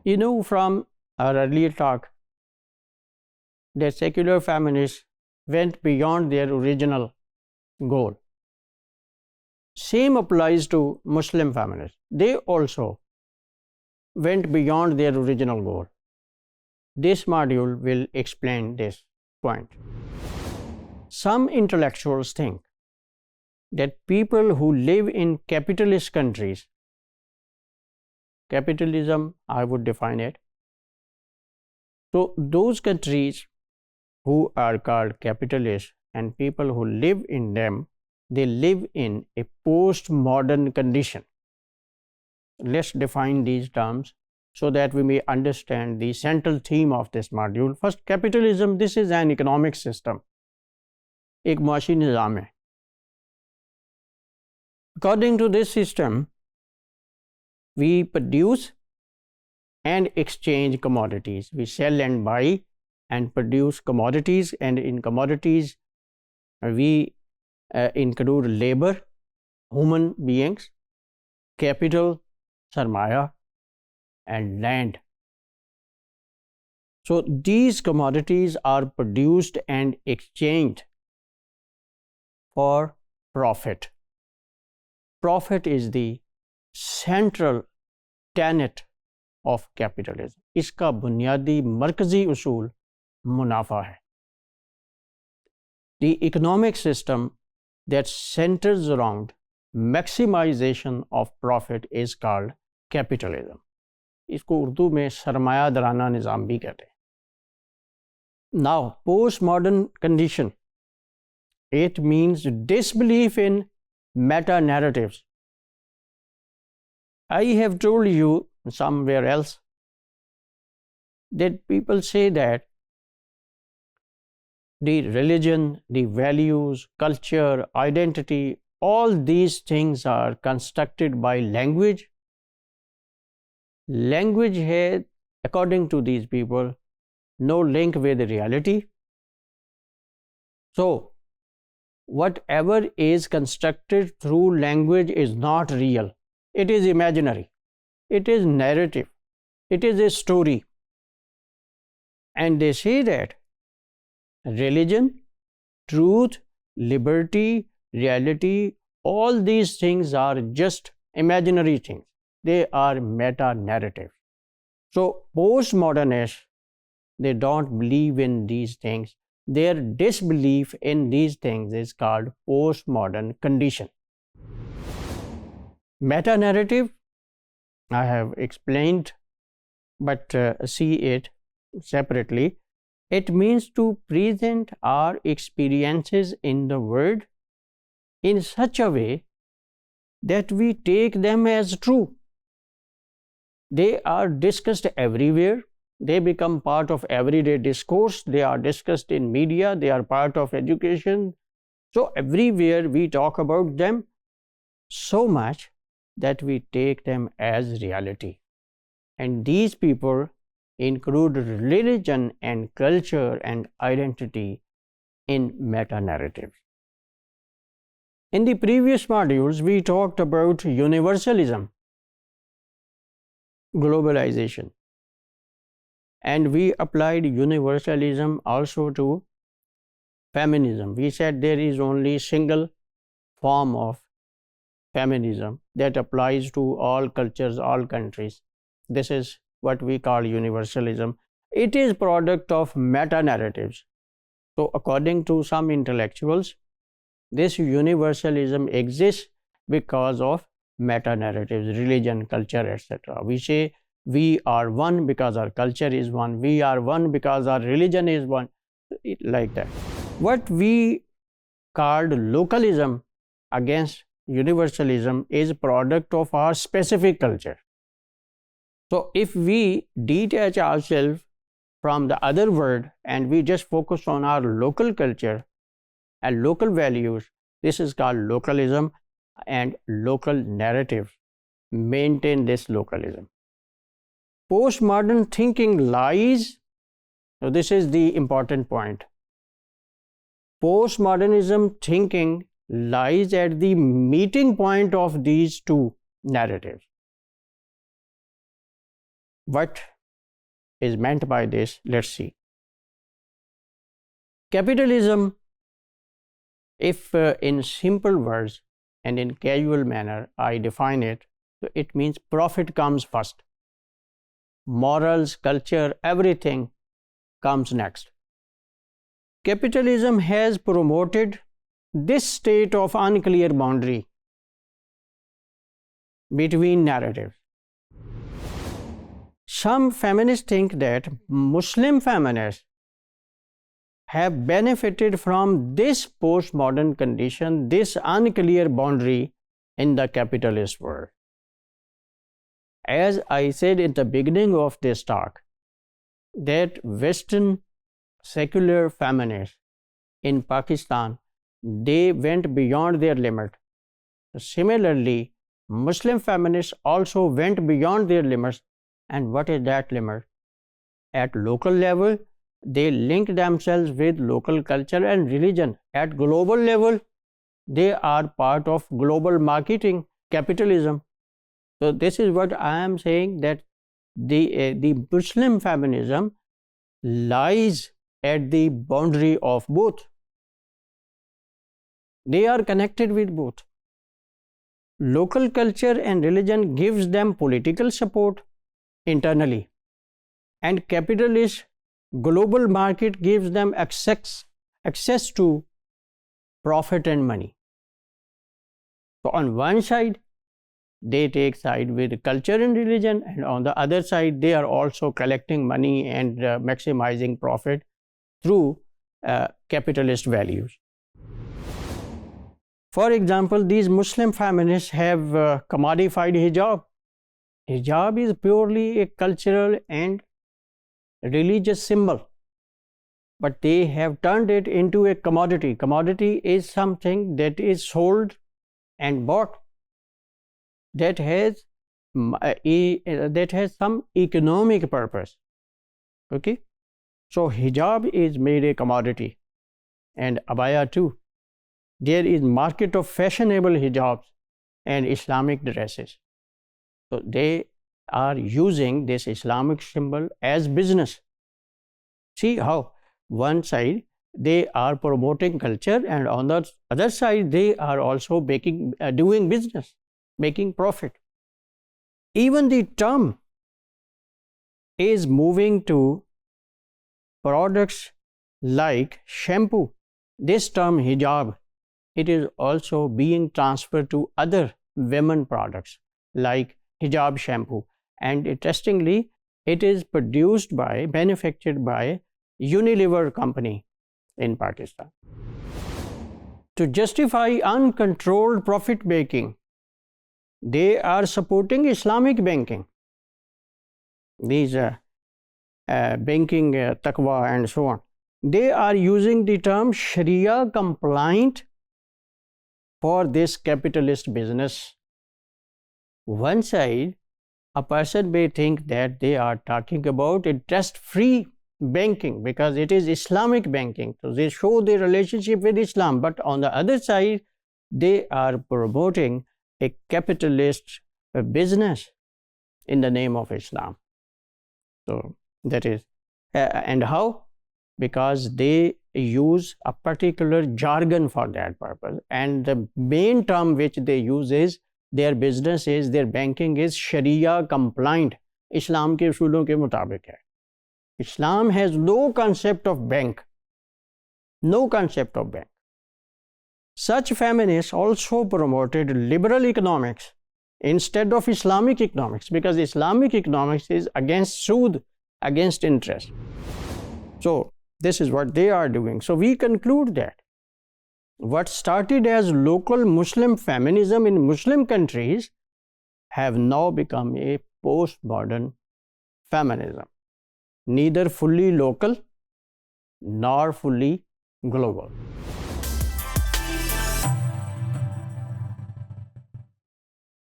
You know from our earlier talk that secular feminists went beyond their original goal. Same applies to Muslim feminists. They also went beyond their original goal. This module will explain this point. Some intellectuals think that people who live in capitalist countries, capitalism, I would define it. So those countries who are called capitalist and people who live in them, they live in a postmodern condition. Let's define these terms so that we may understand the central theme of this module. First, capitalism, this is an economic system. एक माशी निज़ाम है. According to this system, we produce and exchange commodities. We sell and buy and produce commodities, and in commodities we include labor, human beings, capital, sarmaya, and land. So these commodities are produced and exchanged for profit. Profit is the central tenet of capitalism. इसका बुनियादी मरकजी उसूल मुनाफा है. The economic system that centers around maximization of profit is called capitalism. इसको उर्दू में सरमायादाराना निज़ाम भी कहते हैं. Now, postmodern condition, it means disbelief in meta-narratives. I have told you somewhere else that people say that the religion, the values, culture, identity, all these things are constructed by language. Language has, according to these people, no link with reality. So, whatever is constructed through language is not real. It is imaginary. It is narrative. It is a story. And they say that religion, truth, liberty, reality, all these things are just imaginary things. They are meta-narratives. So postmodernists, they don't believe in these things. Their disbelief in these things is called postmodern condition. Meta-narrative, I have explained, but see it separately. It means to present our experiences in the world in such a way that we take them as true. They are discussed everywhere. They become part of everyday discourse. They are discussed in media. They are part of education. So everywhere we talk about them so much that we take them as reality. And these people include religion and culture and identity in meta-narratives. In the previous modules, we talked about universalism, globalization, and we applied universalism also to feminism. We said there is only a single form of feminism that applies to all cultures, all countries. This is what we call universalism. It is product of meta-narratives. So according to some intellectuals, this universalism exists because of meta-narratives, religion, culture, etc. We say we are one because our culture is one. We are one because our religion is one. Like that. What we called localism against universalism is a product of our specific culture. So if we detach ourselves from the other world and we just focus on our local culture and local values, this is called localism, and local narratives maintain this localism. Postmodern thinking lies, so this is the important point. Postmodernism thinking lies at the meeting point of these two narratives. What is meant by this, let's see. Capitalism, if in simple words and in casual manner I define it, so it means profit comes first. Morals, culture, everything comes next. Capitalism has promoted this state of unclear boundary between narratives. Some feminists think that Muslim feminists have benefited from this postmodern condition, this unclear boundary in the capitalist world. As I said in the beginning of this talk, that Western secular feminists in Pakistan, they went beyond their limit. Similarly, Muslim feminists also went beyond their limits. And what is that limit? At local level, they link themselves with local culture and religion. At global level, they are part of global marketing capitalism. So this is what I am saying, that the Muslim feminism lies at the boundary of both. They are connected with both. Local culture and religion gives them political support internally, and capitalist global market gives them access to profit and money. So on one side, they take side with culture and religion, and on the other side, they are also collecting money and maximizing profit through capitalist values. For example, these Muslim feminists have commodified hijab. Hijab is purely a cultural and religious symbol, but they have turned it into a commodity. Commodity is something that is sold and bought, that has some economic purpose. Okay, so hijab is made a commodity, and abaya too. There is market of fashionable hijabs and Islamic dresses. So they are using this Islamic symbol as business. See how one side they are promoting culture, and on the other side they are also doing business, making profit. Even the term is moving to products like shampoo. This term hijab, it is also being transferred to other women products like hijab shampoo, and interestingly, it is manufactured by Unilever company in Pakistan. To justify uncontrolled profit making, they are supporting Islamic banking. These banking taqwa and so on. They are using the term Sharia compliant for this capitalist business. One side, a person may think that they are talking about interest-free banking because it is Islamic banking. So they show their relationship with Islam. But on the other side, they are promoting a capitalist business in the name of Islam. So that is, and how? Because they use a particular jargon for that purpose. And the main term which they use is, their business is, their banking is Sharia compliant. Islam के उसूलों के मुताबिक है. Islam has no concept of bank. No concept of bank. Such feminists also promoted liberal economics instead of Islamic economics, because Islamic economics is against sood, against interest. So this is what they are doing. So we conclude that what started as local Muslim feminism in Muslim countries have now become a postmodern feminism, neither fully local nor fully global.